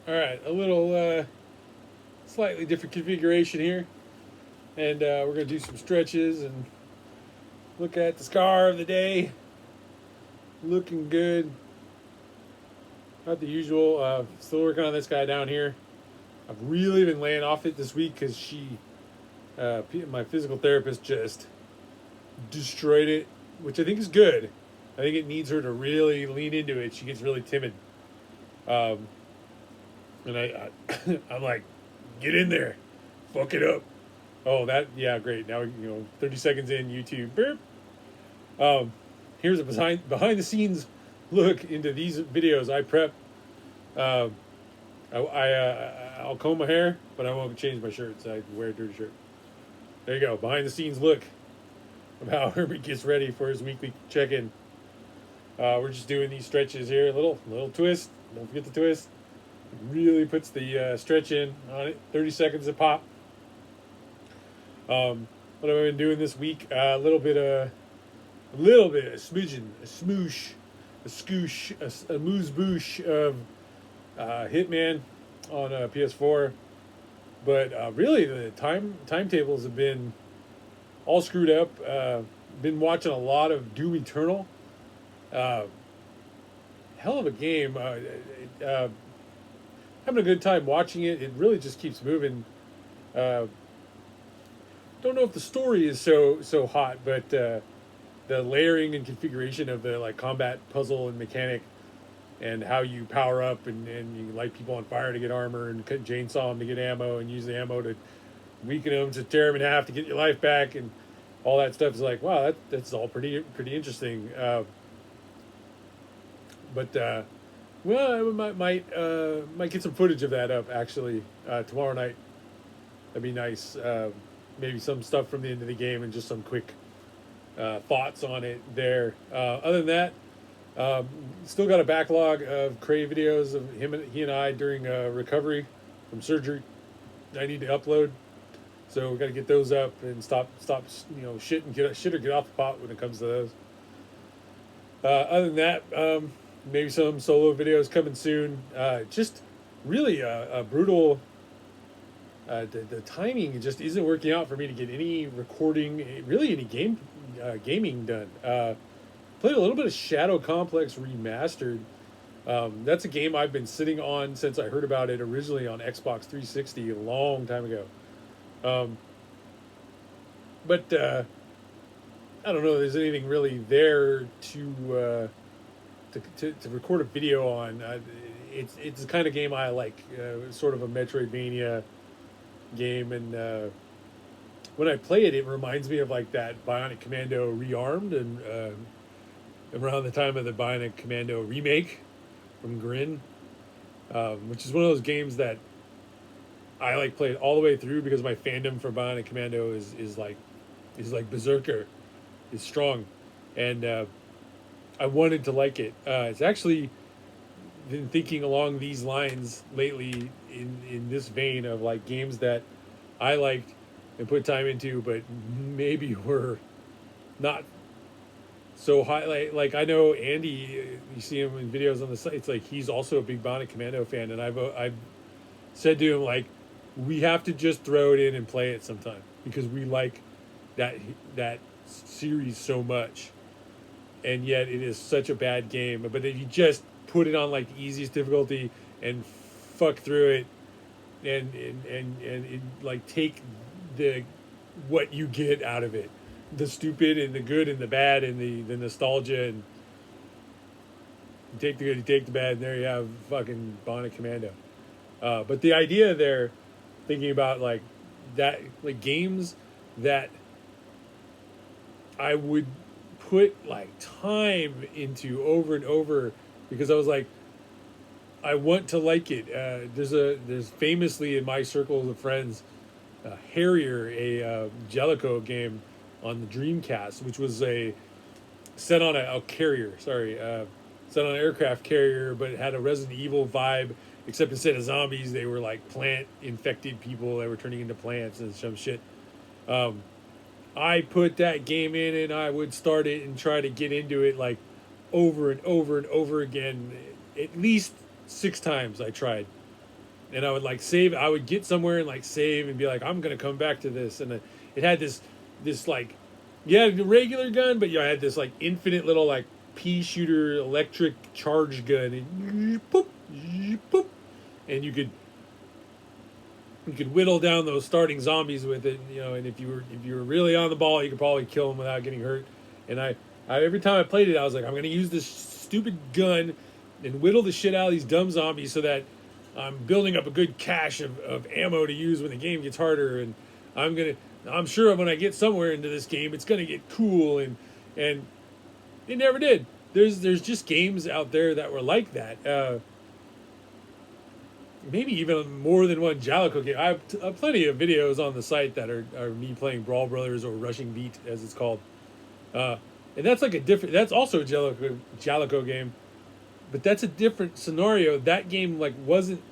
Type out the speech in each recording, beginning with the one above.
All right, a little slightly different configuration here, and we're gonna do some stretches and look at the scar of the day. Looking good, not the usual. Still working on this guy down here. I've really been laying off it this week because my physical therapist, just destroyed it, which I think is good. I think it needs her to really lean into it. She gets really timid, um, and I'm like, get in there, fuck it up. Oh, yeah, great. Now 30 seconds in, YouTube. Burp. Um, Here's a behind the scenes look into these videos I prep. Um, I'll comb my hair, but I won't change my shirts. I wear a dirty shirt. There you go. Behind the scenes look of how Hermit gets ready for his weekly check in. We're just doing these stretches here. Little twist. Don't forget the twist. It really puts the stretch in on it. 30 seconds a pop. What have I been doing this week? A little bit, a smidgen, a smoosh, a scoosh, a moose boosh of Hitman on PS4. But really, the timetables have been all screwed up. Been watching a lot of Doom Eternal. Uh, Hell of a game. Having a good time watching it. It really just keeps moving. Uh, don't know if the story is so hot, but the layering and configuration of the like combat puzzle and mechanic, and how you power up and you light people on fire to get armor and cut chainsaw them to get ammo and use the ammo to weaken them to tear them in half to get your life back and all that stuff is like, wow, that's all pretty interesting. But well, I might get some footage of that up actually tomorrow night. That'd be nice. Maybe some stuff from the end of the game and just some quick thoughts on it there. Other than that, still got a backlog of Crave videos of he and I during recovery from surgery. I need to upload, so we got to get those up and stop shit and shit or get off the pot when it comes to those. Other than that, maybe some solo videos coming soon. Just really a brutal. The timing just isn't working out for me to get any recording, really any gaming done. Played a little bit of Shadow Complex Remastered. That's a game I've been sitting on since I heard about it originally on Xbox 360 a long time ago. Um, but I don't know if there's anything really there to record a video on. It's the kind of game I like, sort of a Metroidvania game, and when I play it, it reminds me of like that Bionic Commando Rearmed, and around the time of the Bionic Commando remake from Grin, which is one of those games that I like played all the way through because my fandom for Bionic Commando is like Berserker, is strong, and I wanted to like it. It's actually been thinking along these lines lately in this vein of like games that I liked and put time into, but maybe were not so high. Like I know Andy, you see him in videos on the site. It's like he's also a big Bionic Commando fan, and I've said to him like, we have to just throw it in and play it sometime because we like that series so much, and yet it is such a bad game. But if you just put it on like the easiest difficulty and fuck through it, and it, like take the what you get out of it, the stupid and the good and the bad and the nostalgia, and you take the good, you take the bad, and there you have fucking Bionic Commando. But the idea there, thinking about like that, like games that I would put like time into over and over because I was like, I want to like it. There's famously in my circles of friends, Harrier, a Jellicoe game on the Dreamcast, which was set on a carrier. Sorry, set on an aircraft carrier, but it had a Resident Evil vibe. Except instead of zombies, they were like plant infected people that were turning into plants and some shit. I put that game in and I would start it and try to get into it like over and over and over again. At least 6 times I tried. and I would like save. I would get somewhere and like save and be like, I'm gonna come back to this. And it had this like, yeah, the regular gun, but I had this like infinite little like pea shooter electric charge gun, and boop, boop, and you could whittle down those starting zombies with it, and if you were really on the ball, you could probably kill them without getting hurt. And I every time I played it, I was like, I'm gonna use this stupid gun and whittle the shit out of these dumb zombies so that I'm building up a good cache of ammo to use when the game gets harder. And I'm sure when I get somewhere into this game, it's gonna get cool. And it never did. There's just games out there that were like that. Maybe even more than one Jalico game. I have plenty of videos on the site that are me playing Brawl Brothers or Rushing Beat, as it's called. And that's like a different. That's also a Jalico game, but that's a different scenario. That game wasn't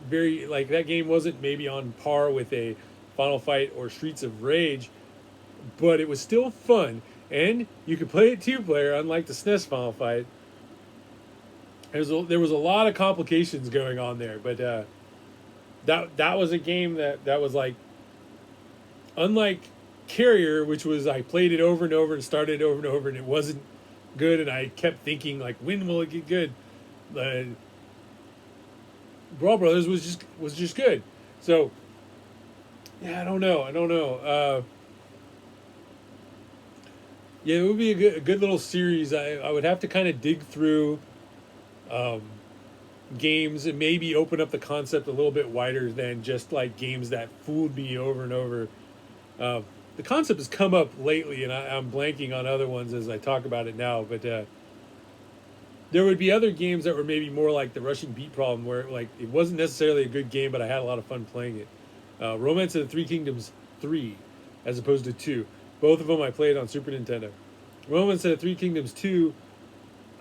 that game wasn't maybe on par with a Final Fight or Streets of Rage, but it was still fun, and you could play it 2-player, unlike the SNES Final Fight. There was a lot of complications going on there, but that was a game that was like, unlike Carrier, which was I played it over and over and started it over and over, and it wasn't good, and I kept thinking like, when will it get good? Brawl Brothers was just good. So yeah, I don't know. Yeah, it would be a good little series. I would have to kind of dig through games and maybe open up the concept a little bit wider than just like games that fooled me over and over. The concept has come up lately, and I'm blanking on other ones as I talk about it now, but there would be other games that were maybe more like the Rushing Beat problem, where like it wasn't necessarily a good game, but I had a lot of fun playing it. Romance of the Three Kingdoms 3 as opposed to 2. Both of them I played on Super Nintendo. Romance of the Three Kingdoms 2,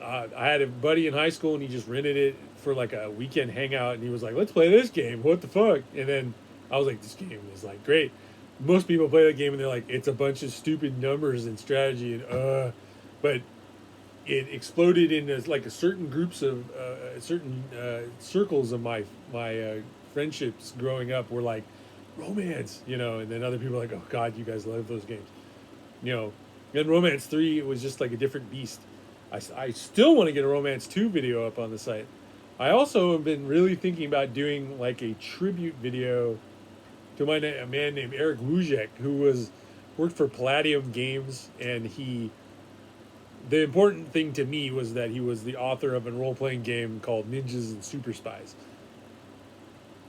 I had a buddy in high school, and he just rented it for like a weekend hangout, and he was like, let's play this game, what the fuck? And then I was like, this game is like great. Most people play that game and they're like, it's a bunch of stupid numbers and strategy, and but it exploded into like a certain groups of certain circles of my friendships growing up were like romance, and then other people are like, oh god, you guys love those games, Then Romance 3 was just like a different beast. I still want to get a Romance 2 video up on the site. I also have been really thinking about doing like a tribute video to a man named Erik Wujeck, who worked for Palladium Games, and the important thing to me was that he was the author of a role-playing game called Ninjas and Superspies.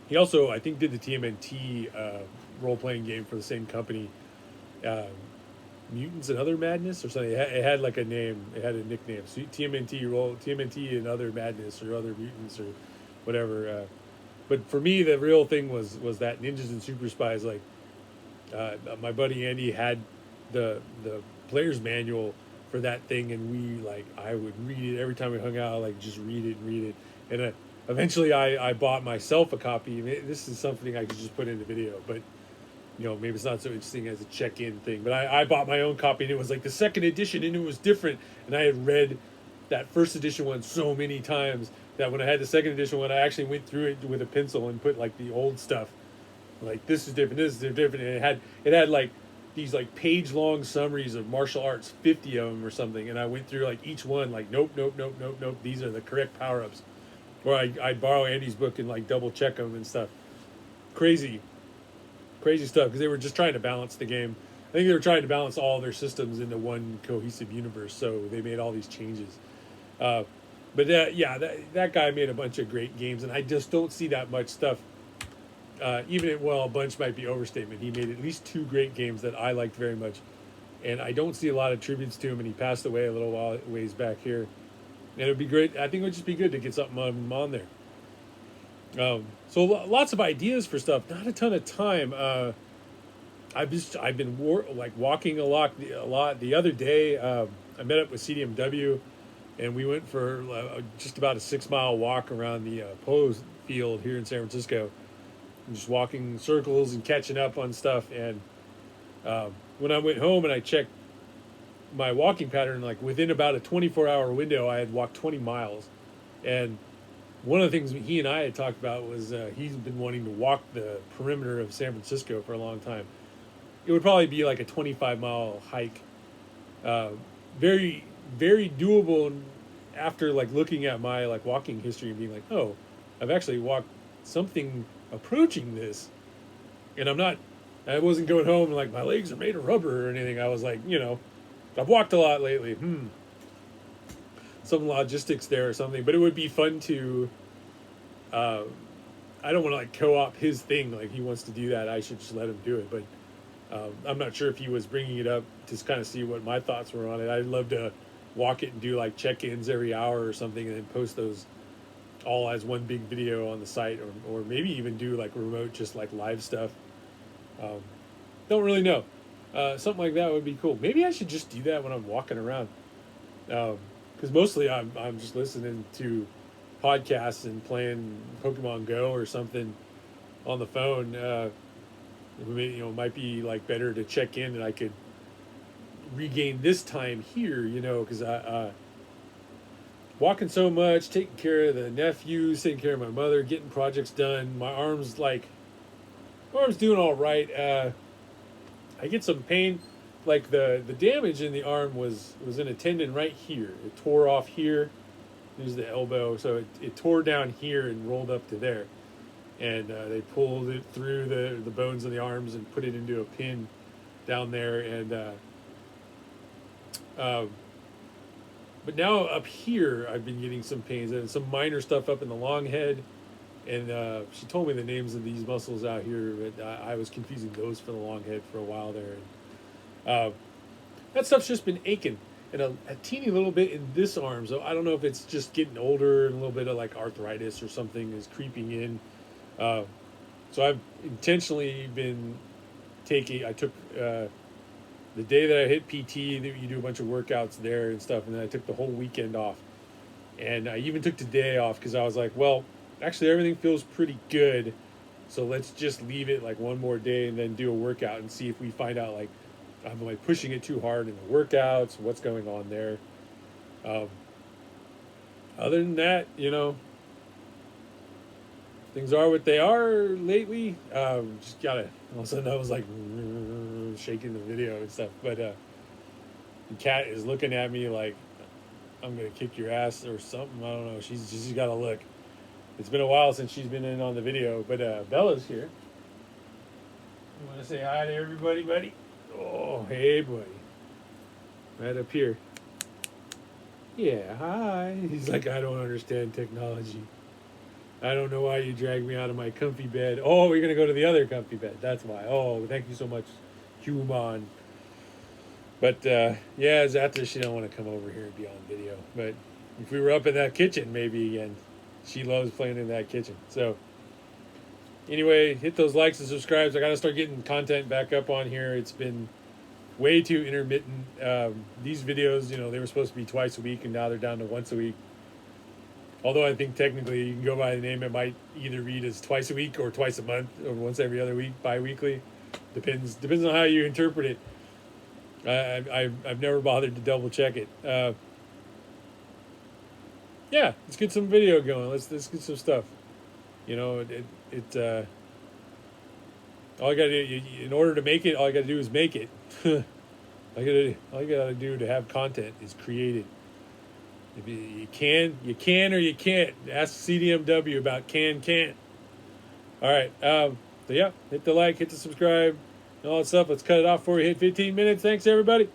He also, I think, did the TMNT role-playing game for the same company, Mutants and Other Madness or something. It had like a name. It had a nickname. So TMNT and Other Madness or Other Mutants or whatever. But for me, the real thing was that Ninjas and Superspies. Like my buddy Andy had the player's manual for that thing, and I would read it every time we hung out. Like just read it, and eventually I bought myself a copy. This is something I could just put in the video, but maybe it's not so interesting as a check-in thing. But I bought my own copy, and it was like the second edition, and it was different. And I had read that first edition one so many times that when I had the second edition one, I actually went through it with a pencil and put like the old stuff, like this is different, and it had like these like page-long summaries of martial arts, 50 of them or something, and I went through like each one, like nope, these are the correct power-ups. Or I'd borrow Andy's book and like double check them and stuff. Crazy stuff, because they were just trying to balance the game. I think they were trying to balance all their systems into one cohesive universe, so they made all these changes. But that guy made a bunch of great games, and I just don't see that much stuff. A bunch might be overstatement. He made at least 2 great games that I liked very much, and I don't see a lot of tributes to him, and he passed away a little ways back here. And it would be great. I think it would just be good to get something on there. So lots of ideas for stuff, not a ton of time. I've been walking a lot. The other day, I met up with CDMW, and we went for just about a 6-mile walk around the polo field here in San Francisco, just walking circles and catching up on stuff. And when I went home and I checked my walking pattern, like within about a 24-hour window, I had walked 20 miles, and one of the things he and I had talked about was he's been wanting to walk the perimeter of San Francisco for a long time. It would probably be like a 25-mile hike. Uh, very, very doable. And after like looking at my like walking history and being like, oh, I've actually walked something approaching this, and I wasn't going home and like my legs are made of rubber or anything. I was like, I've walked a lot lately. Some logistics there or something, but it would be fun to. I don't want to like co-op his thing. Like he wants to do that, I should just let him do it. But I'm not sure if he was bringing it up to kind of see what my thoughts were on it. I'd love to walk it and do like check-ins every hour or something, and then post those all as one big video on the site, or maybe even do like remote, just like live stuff. Don't really know. Something like that would be cool. Maybe I should just do that when I'm walking around. Because mostly I'm just listening to podcasts and playing Pokemon Go or something on the phone. It might be like better to check in, and I could regain this time here. Because I walking so much, taking care of the nephews, taking care of my mother, getting projects done. My arm's doing all right. I get some pain. Like the damage in the arm was in a tendon right here. It tore off here. There's the elbow, so it tore down here and rolled up to there, and they pulled it through the bones of the arms and put it into a pin down there, and but now up here I've been getting some pains and some minor stuff up in the long head, and she told me the names of these muscles out here, but I was confusing those for the long head for a while there. And, that stuff's just been aching, and a teeny little bit in this arm. So I don't know if it's just getting older and a little bit of like arthritis or something is creeping in. So I've intentionally been I took the day that I hit PT, you do a bunch of workouts there and stuff, and then I took the whole weekend off. And I even took today off because I was like, well, actually everything feels pretty good, so let's just leave it like one more day and then do a workout and see if we find out like I'm like pushing it too hard in the workouts, what's going on there. Other than that, things are what they are lately. Just gotta, all of a sudden I was like shaking the video and stuff, but the cat is looking at me like I'm gonna kick your ass or something. I don't know. She's gotta look. It's been a while since she's been in on the video, but Bella's here. You want to say hi to everybody, buddy? Oh, hey, buddy. Right up here. Yeah, hi. He's like, I don't understand technology. I don't know why you dragged me out of my comfy bed. Oh, we're going to go to the other comfy bed. That's why. Oh, thank you so much, human. But, yeah, it's after she don't want to come over here and be on video. But if we were up in that kitchen, maybe again. She loves playing in that kitchen. So, anyway, hit those likes and subscribes. I got to start getting content back up on here. It's been way too intermittent. These videos, they were supposed to be twice a week, and now they're down to once a week. Although I think technically you can go by the name. It might either read as twice a week or twice a month or once every other week, bi-weekly. Depends on how you interpret it. I've never bothered to double check it. Yeah, let's get some video going. Let's get some stuff. All I gotta do, in order to make it, all I gotta do is make it. all you gotta do to have content is create it. If you can or you can't. Ask CDMW about can't. All right. So yeah, hit the like, hit the subscribe, and all that stuff. Let's cut it off before we hit 15 minutes. Thanks, everybody.